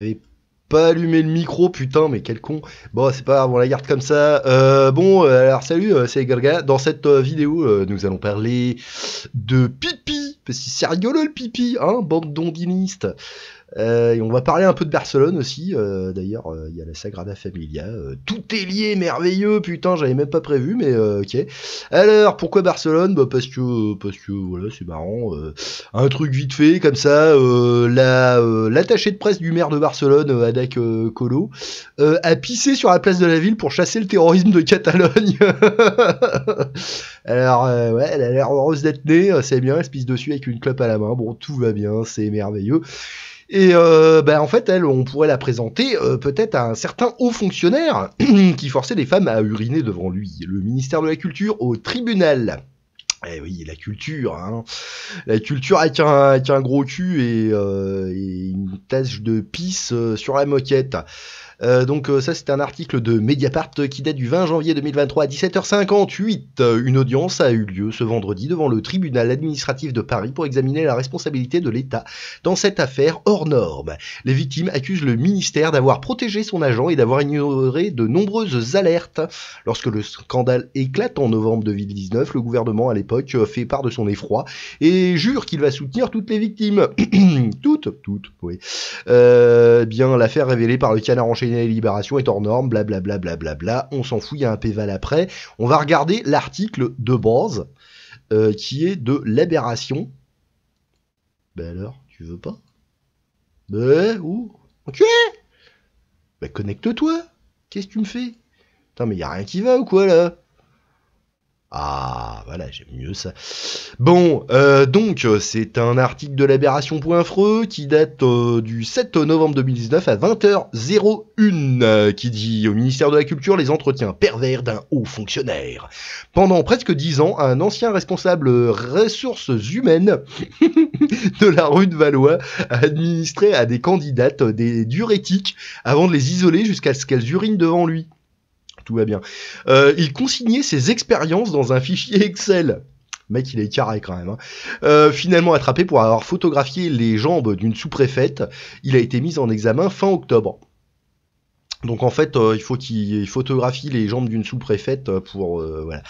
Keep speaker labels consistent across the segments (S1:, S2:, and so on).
S1: J'avais pas allumé le micro, putain, mais quel con. Bon, c'est pas grave, on la garde comme ça. Alors salut, c'est Galga. Dans cette vidéo, nous allons parler de pipi, parce que c'est rigolo le pipi, hein, bande d'ondinistes. Et on va parler un peu de Barcelone aussi. D'ailleurs, il y a la Sagrada Familia. Tout est lié, merveilleux. Putain, j'avais même pas prévu, mais ok. Alors, pourquoi Barcelone? Bah parce que voilà, c'est marrant. Un truc vite fait, comme ça. L'attaché de presse du maire de Barcelone, Adac Colo, a pissé sur la place de la ville pour chasser le terrorisme de Catalogne. Alors, ouais, elle a l'air heureuse d'être née. C'est bien, elle se pisse dessus avec une clope à la main. Bon, tout va bien, c'est merveilleux. Et en fait, elle, on pourrait la présenter peut-être à un certain haut fonctionnaire qui forçait les femmes à uriner devant lui. Le ministère de la Culture au tribunal. Eh oui, la culture, hein. La culture avec un gros cul et une tache de pisse sur la moquette. Ça c'est un article de Mediapart qui date du 20 janvier 2023 à 17h58. Une audience a eu lieu ce vendredi devant le tribunal administratif de Paris pour examiner la responsabilité de l'État dans cette affaire hors norme. Les victimes accusent le ministère d'avoir protégé son agent et d'avoir ignoré de nombreuses alertes. Lorsque le scandale éclate en novembre 2019, le gouvernement à l'époque fait part de son effroi et jure qu'il va soutenir toutes les victimes. toutes, oui. Bien, l'affaire révélée par le Canard enchaîné et Libération est hors norme, blablabla, blablabla, on s'en fout, il y a un péval après. On va regarder l'article de base, qui est de l'aberration. Ben alors, tu veux pas? Ben, où? Enculé! Ben connecte-toi! Qu'est-ce que tu me fais? Putain, mais y a rien qui va ou quoi, là? Ah, voilà, j'aime mieux ça. Bon, c'est un article de l'Aberration.freux qui date du 7 novembre 2019 à 20h01 qui dit au ministère de la Culture les entretiens pervers d'un haut fonctionnaire. Pendant presque 10 ans, un ancien responsable ressources humaines de la rue de Valois a administré à des candidates des diurétiques avant de les isoler jusqu'à ce qu'elles urinent devant lui. Tout va bien. Il consignait ses expériences dans un fichier Excel. Le mec, il est carré quand même. Hein. Finalement attrapé pour avoir photographié les jambes d'une sous-préfète, il a été mis en examen fin octobre. Donc en fait, il faut qu'il photographie les jambes d'une sous-préfète pour voilà.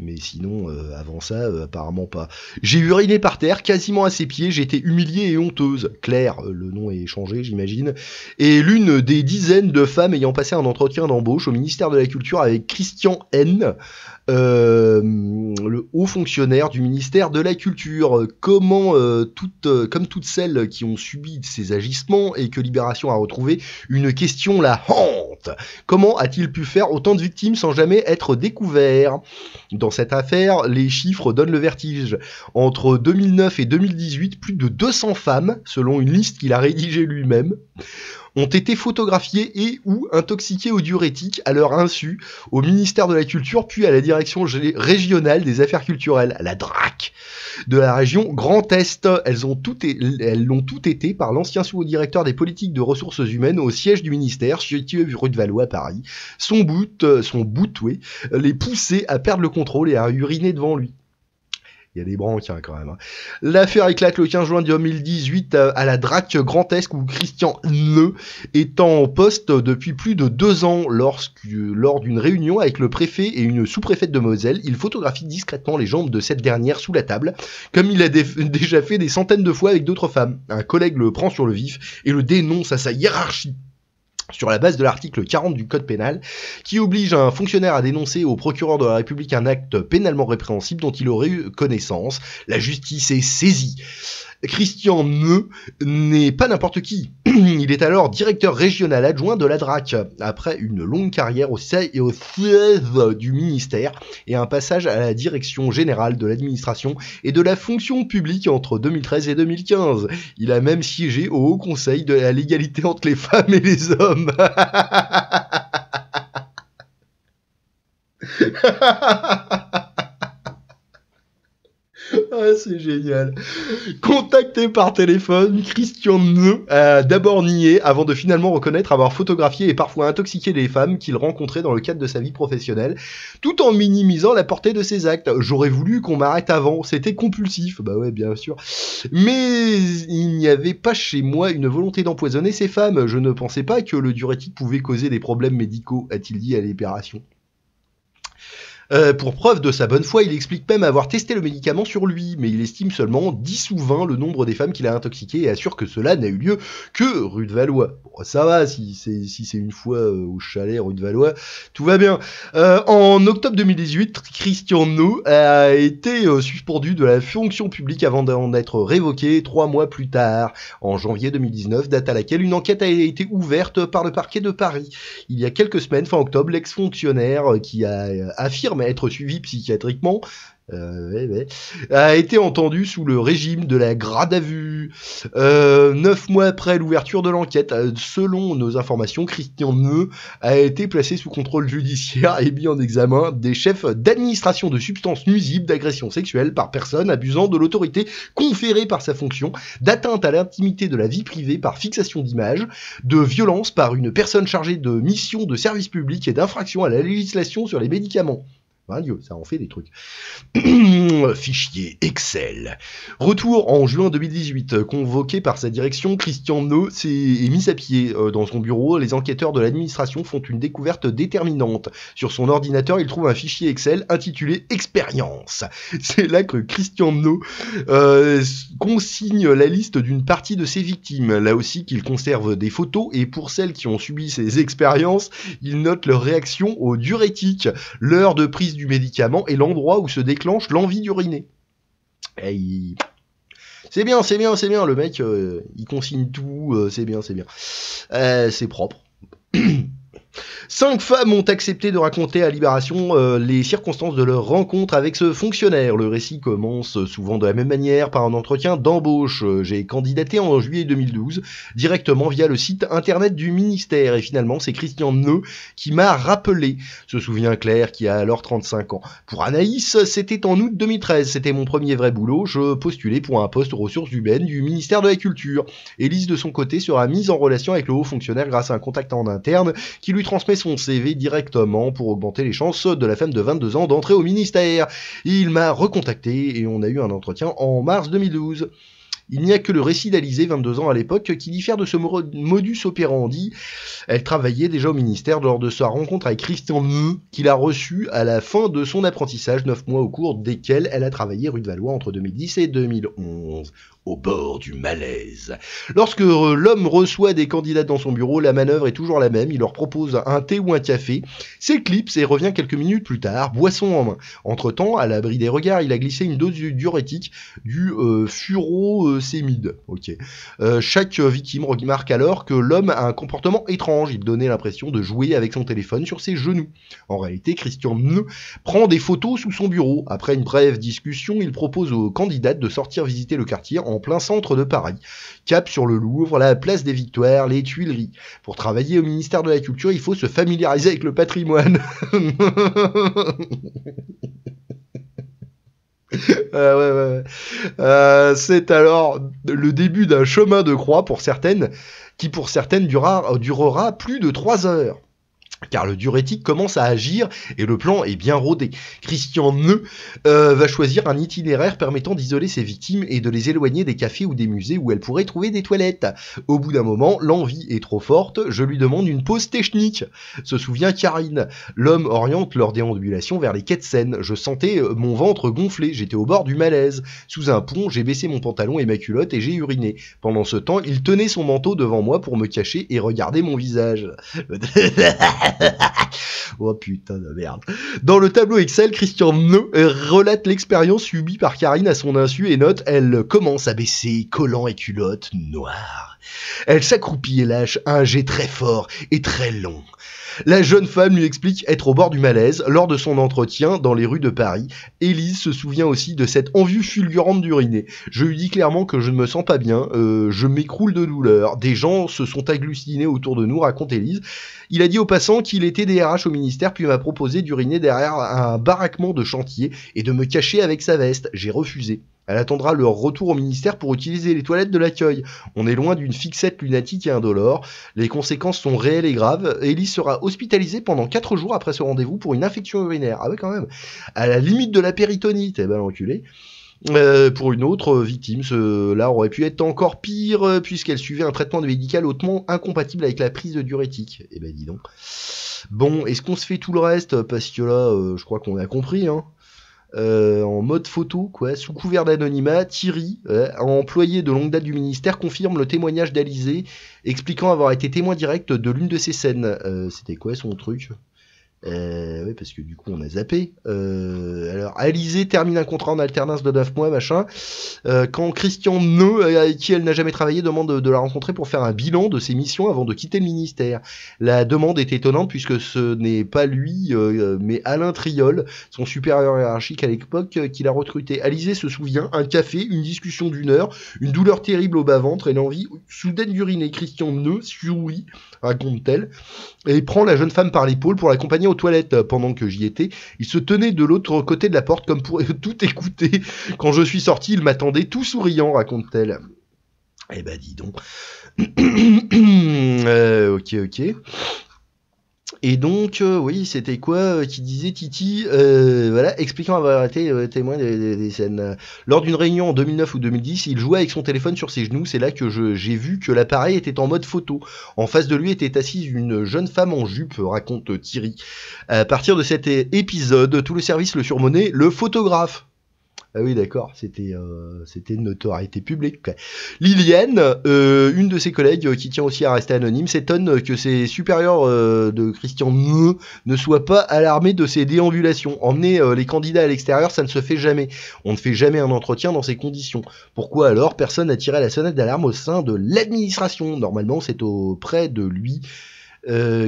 S1: Mais sinon, avant ça, apparemment pas. J'ai uriné par terre, quasiment à ses pieds. J'ai été humiliée et honteuse. Claire, le nom est changé, j'imagine. Et l'une des dizaines de femmes ayant passé un entretien d'embauche au ministère de la Culture avec Christian N, le haut fonctionnaire du ministère de la Culture. Comment, comme toutes celles qui ont subi ces agissements et que Libération a retrouvé, une question la hante. Comment a-t-il pu faire autant de victimes sans jamais être découvert? Dans cette affaire, les chiffres donnent le vertige. Entre 2009 et 2018, plus de 200 femmes, selon une liste qu'il a rédigée lui-même, ont été photographiées et ou intoxiquées au diurétique à leur insu au ministère de la Culture puis à la direction régionale des affaires culturelles, la DRAC, de la région Grand Est. Elles l'ont toutes été par l'ancien sous-directeur des politiques de ressources humaines au siège du ministère, situé rue de Valois à Paris. Son but, oui, les pousser à perdre le contrôle et à uriner devant lui. Il y a des branques hein, quand même. Hein. L'affaire éclate le 15 juin 2018 à la DRAC Grand Est où Christian Ne est en poste depuis plus de 2 ans lors d'une réunion avec le préfet et une sous-préfète de Moselle. Il photographie discrètement les jambes de cette dernière sous la table, comme il a déjà fait des centaines de fois avec d'autres femmes. Un collègue le prend sur le vif et le dénonce à sa hiérarchie. Sur la base de l'article 40 du Code pénal, qui oblige un fonctionnaire à dénoncer au procureur de la République un acte pénalement répréhensible dont il aurait eu connaissance. La justice est saisie. Christian Ne n'est pas n'importe qui. Il est alors directeur régional adjoint de la DRAC, après une longue carrière au siège du ministère et un passage à la direction générale de l'administration et de la fonction publique entre 2013 et 2015. Il a même siégé au Haut Conseil de la l'égalité entre les femmes et les hommes. Ah, C'est génial. Contacté par téléphone, Christian Neu a d'abord nié avant de finalement reconnaître avoir photographié et parfois intoxiqué des femmes qu'il rencontrait dans le cadre de sa vie professionnelle, tout en minimisant la portée de ses actes. J'aurais voulu qu'on m'arrête avant, c'était compulsif. Bah ouais, bien sûr. Mais il n'y avait pas chez moi une volonté d'empoisonner ces femmes. Je ne pensais pas que le diurétique pouvait causer des problèmes médicaux, a-t-il dit à Libération. Pour preuve de sa bonne foi, il explique même avoir testé le médicament sur lui, mais il estime seulement 10 ou 20 le nombre des femmes qu'il a intoxiquées et assure que cela n'a eu lieu que rue de Valois. Bon, ça va, si c'est une fois au chalet rue de Valois, tout va bien. En octobre 2018, Christian Neu a été suspendu de la fonction publique avant d'en être révoqué 3 mois plus tard, en janvier 2019, date à laquelle une enquête a été ouverte par le parquet de Paris. Il y a quelques semaines, fin octobre, l'ex-fonctionnaire qui affirme être suivi psychiatriquement a été entendu sous le régime de la garde à vue. 9 mois après l'ouverture de l'enquête, selon nos informations, Christian Neu a été placé sous contrôle judiciaire et mis en examen des chefs d'administration de substances nuisibles, d'agression sexuelle par personne abusant de l'autorité conférée par sa fonction, d'atteinte à l'intimité de la vie privée par fixation d'images, de violence par une personne chargée de mission de service public et d'infraction à la législation sur les médicaments. Dieu, ça en fait des trucs. Fichier Excel. Retour en juin 2018. Convoqué par sa direction, Christian Neu est mis à pied dans son bureau. Les enquêteurs de l'administration font une découverte déterminante. Sur son ordinateur, ils trouvent un fichier Excel intitulé Expérience. C'est là que Christian Neu consigne la liste d'une partie de ses victimes. Là aussi qu'il conserve des photos et pour celles qui ont subi ces expériences, il note leur réaction au diurétique, l'heure de prise du médicament et l'endroit où se déclenche l'envie d'uriner. Et c'est bien, le mec, il consigne tout, c'est bien. C'est propre. 5 femmes ont accepté de raconter à Libération les circonstances de leur rencontre avec ce fonctionnaire. Le récit commence souvent de la même manière par un entretien d'embauche. J'ai candidaté en juillet 2012 directement via le site internet du ministère et finalement c'est Christian Neu qui m'a rappelé, se souvient Claire qui a alors 35 ans. Pour Anaïs, c'était en août 2013, c'était mon premier vrai boulot, je postulais pour un poste aux ressources humaines du ministère de la Culture. Élise de son côté sera mise en relation avec le haut fonctionnaire grâce à un contact en interne qui lui transmet son CV directement pour augmenter les chances de la femme de 22 ans d'entrer au ministère. Il m'a recontacté et on a eu un entretien en mars 2012. Il n'y a que le récit d'Alizée, 22 ans à l'époque, qui diffère de ce modus operandi. Elle travaillait déjà au ministère lors de sa rencontre avec Christian Neu, qu'il a reçu à la fin de son apprentissage, 9 mois au cours desquels elle a travaillé rue de Valois entre 2010 et 2011. Au bord du malaise. Lorsque l'homme reçoit des candidats dans son bureau, la manœuvre est toujours la même. Il leur propose un thé ou un café, s'éclipse et revient quelques minutes plus tard, boisson en main. Entre-temps, à l'abri des regards, il a glissé une dose diurétique du furosémide. Ok. Chaque victime remarque alors que l'homme a un comportement étrange. Il donnait l'impression de jouer avec son téléphone sur ses genoux. En réalité, Christian Neu prend des photos sous son bureau. Après une brève discussion, il propose aux candidates de sortir visiter le quartier en plein centre de Paris. Cap sur le Louvre, la place des Victoires, les Tuileries. Pour travailler au ministère de la Culture, il faut se familiariser avec le patrimoine. Ouais. C'est alors le début d'un chemin de croix pour certaines, qui pour certaines durera plus de 3 heures. Car le diurétique commence à agir et le plan est bien rodé. Christian Neu va choisir un itinéraire permettant d'isoler ses victimes et de les éloigner des cafés ou des musées où elles pourraient trouver des toilettes. Au bout d'un moment, l'envie est trop forte, je lui demande une pause technique. Se souvient Karine. L'homme oriente leur déambulation vers les quais de Seine. Je sentais mon ventre gonfler, j'étais au bord du malaise. Sous un pont, j'ai baissé mon pantalon et ma culotte et j'ai uriné. Pendant ce temps, il tenait son manteau devant moi pour me cacher et regarder mon visage. Oh putain de merde. Dans le tableau Excel, Christian Neu relate l'expérience subie par Karine à son insu et note: elle commence à baisser collant et culotte noire. Elle s'accroupit et lâche un jet très fort et très long. La jeune femme lui explique être au bord du malaise lors de son entretien dans les rues de Paris. Élise se souvient aussi de cette envie fulgurante d'uriner. Je lui dis clairement que je ne me sens pas bien, je m'écroule de douleur. Des gens se sont agglutinés autour de nous, raconte Élise. Il a dit aux passants qu'il était DRH au ministère, puis m'a proposé d'uriner derrière un baraquement de chantier et de me cacher avec sa veste. J'ai refusé. Elle attendra leur retour au ministère pour utiliser les toilettes de l'accueil. On est loin d'une fixette lunatique et indolore. Les conséquences sont réelles et graves. Elise sera hospitalisée pendant 4 jours après ce rendez-vous pour une infection urinaire. Ah ouais, quand même. À la limite de la péritonite. Eh ben, l'enculé. Pour une autre victime, cela aurait pu être encore pire, puisqu'elle suivait un traitement médical hautement incompatible avec la prise de diurétique. Eh ben, dis donc. Bon, est-ce qu'on se fait tout le reste? Parce que là, je crois qu'on a compris, hein. En mode photo, quoi, sous couvert d'anonymat, Thierry, employé de longue date du ministère, confirme le témoignage d'Alizé, expliquant avoir été témoin direct de l'une de ces scènes. C'était quoi son truc? Oui, parce que du coup on a zappé. Alors Alizé termine un contrat en alternance de 9 mois, machin. Quand Christian Neu, avec qui elle n'a jamais travaillé, demande de la rencontrer pour faire un bilan de ses missions avant de quitter le ministère. La demande est étonnante puisque ce n'est pas lui, mais Alain Triol, son supérieur hiérarchique à l'époque, qui l'a recruté. Alizé se souvient, un café, une discussion d'1 heure, une douleur terrible au bas-ventre et l'envie soudaine d'uriner. Christian Neu sourit, raconte-t-elle, et prend la jeune femme par l'épaule pour l'accompagner aux toilettes. Pendant que j'y étais, il se tenait de l'autre côté de la porte comme pour tout écouter. Quand je suis sorti, il m'attendait tout souriant, raconte-t-elle. Eh ben dis donc. Ok. Et donc, oui, c'était quoi qui disait Titi, voilà, expliquant avoir été témoin des scènes. Lors d'une réunion en 2009 ou 2010, il jouait avec son téléphone sur ses genoux. C'est là que j'ai vu que l'appareil était en mode photo. En face de lui était assise une jeune femme en jupe, raconte Thierry. À partir de cet épisode, tout le service le surnommait le photographe. Ah oui, d'accord, c'était une notoriété publique. Liliane, une de ses collègues qui tient aussi à rester anonyme, s'étonne que ses supérieurs de Christian ne soient pas alarmés de ses déambulations. Emmener les candidats à l'extérieur, ça ne se fait jamais. On ne fait jamais un entretien dans ces conditions. Pourquoi alors personne n'a tiré la sonnette d'alarme au sein de l'administration? Normalement, c'est auprès de lui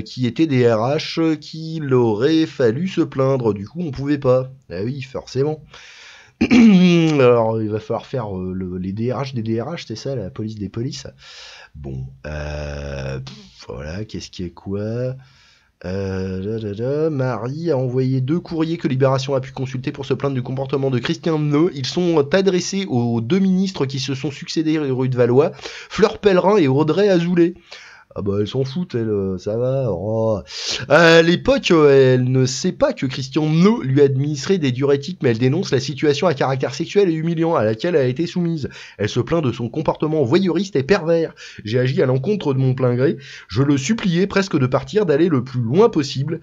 S1: qui était des RH qu'il aurait fallu se plaindre. Du coup, on pouvait pas. Ah oui, forcément. Alors, il va falloir faire les DRH des DRH, c'est ça, la police des polices. Bon, voilà, qu'est-ce qui est quoi? Marie a envoyé 2 courriers que Libération a pu consulter pour se plaindre du comportement de Christian Neu. Ils sont adressés aux 2 ministres qui se sont succédés rue de Valois, Fleur Pellerin et Audrey Azoulay. Ah bah elle s'en fout, elle, ça va. Oh. À l'époque, elle ne sait pas que Christian Neu lui a administré des diurétiques, mais elle dénonce la situation à caractère sexuel et humiliant à laquelle elle a été soumise. Elle se plaint de son comportement voyeuriste et pervers. J'ai agi à l'encontre de mon plein gré. Je le suppliais presque de partir, d'aller le plus loin possible.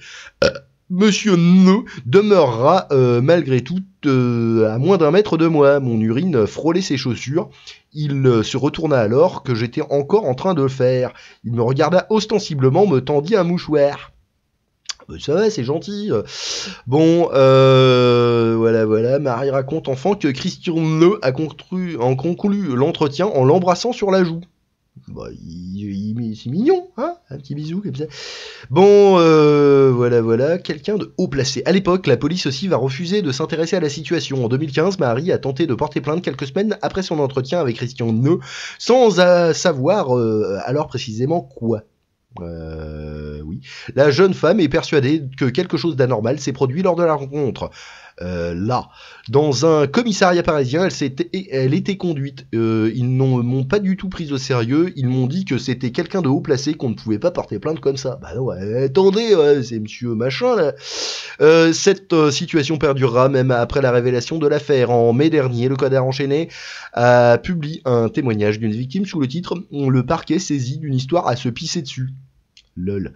S1: Monsieur Neu demeurera malgré tout à moins d'1 mètre de moi. Mon urine frôlait ses chaussures. Il se retourna alors que j'étais encore en train de le faire. Il me regarda ostensiblement, me tendit un mouchoir. Ça va, c'est gentil. Bon, voilà. Marie raconte enfin que Christian Neu a conclu l'entretien en l'embrassant sur la joue. Bah, c'est mignon, hein, un petit bisou comme ça. Bon, voilà, quelqu'un de haut placé. À l'époque, la police aussi va refuser de s'intéresser à la situation. En 2015, Marie a tenté de porter plainte quelques semaines après son entretien avec Christian Neu, sans savoir alors précisément quoi. Oui. La jeune femme est persuadée que quelque chose d'anormal s'est produit lors de la rencontre. Là, dans un commissariat parisien, elle était conduite. Ils m'ont pas du tout prise au sérieux. Ils m'ont dit que c'était quelqu'un de haut placé, qu'on ne pouvait pas porter plainte comme ça. Bah non, attendez, c'est monsieur machin là. Cette situation perdurera même après la révélation de l'affaire. En mai dernier, le Canard enchaîné a publié un témoignage d'une victime sous le titre « Le parquet saisi d'une histoire à se pisser dessus ». Lol.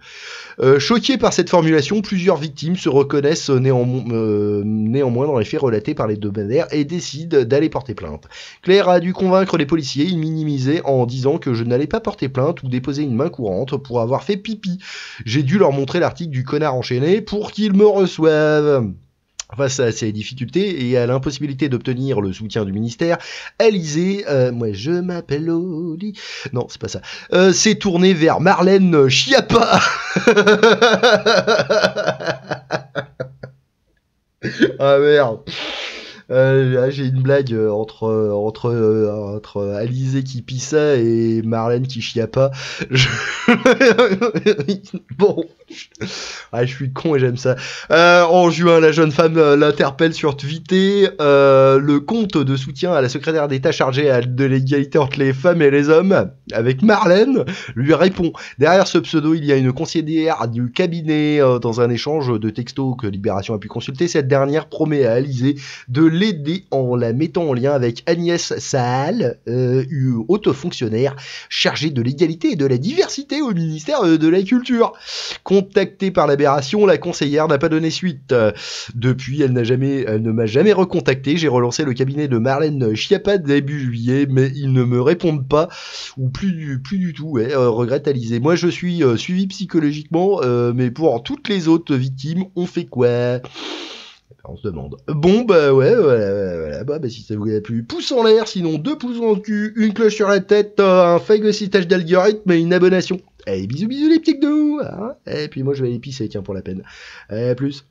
S1: Choqués par cette formulation, plusieurs victimes se reconnaissent néanmoins dans les faits relatés par les hebdomadaires et décident d'aller porter plainte. Claire a dû convaincre les policiers, ils minimisaient en disant que je n'allais pas porter plainte ou déposer une main courante pour avoir fait pipi. J'ai dû leur montrer l'article du Canard enchaîné pour qu'ils me reçoivent. Face à ces difficultés et à l'impossibilité d'obtenir le soutien du ministère, Alizé, moi je m'appelle Oli, non c'est pas ça, s'est tournée vers Marlène Schiappa. Ah merde. J'ai une blague entre Alizé qui pissa et Marlène qui chiappa. Bon. Ah, je suis con et j'aime ça. En juin, la jeune femme l'interpelle sur Twitter. Le compte de soutien à la secrétaire d'État chargée de l'égalité entre les femmes et les hommes, avec Marlène, lui répond. Derrière ce pseudo, il y a une conseillère du cabinet. Dans un échange de textos que Libération a pu consulter, cette dernière promet à Alizé de l'aider en la mettant en lien avec Agnès Saal, haute fonctionnaire chargée de l'égalité et de la diversité au ministère de la Culture. Contactée par l'Aberration, la conseillère n'a pas donné suite. Depuis, elle ne m'a jamais recontacté. J'ai relancé le cabinet de Marlène Schiappa début juillet, mais ils ne me répondent pas, ou plus du tout. Ouais, regrette Alizé. Moi, je suis suivi psychologiquement, mais pour toutes les autres victimes, on fait quoi ? On se demande. Bon, bah ouais, voilà. Bah, si ça vous a plu, pouce en l'air, sinon 2 pouces dans le cul, une cloche sur la tête, un phagocytage d'algorithme et une abonnation. Allez, bisous les petits gnous, hein. Et puis moi je vais aller pisser, tiens, pour la peine. Allez, à plus.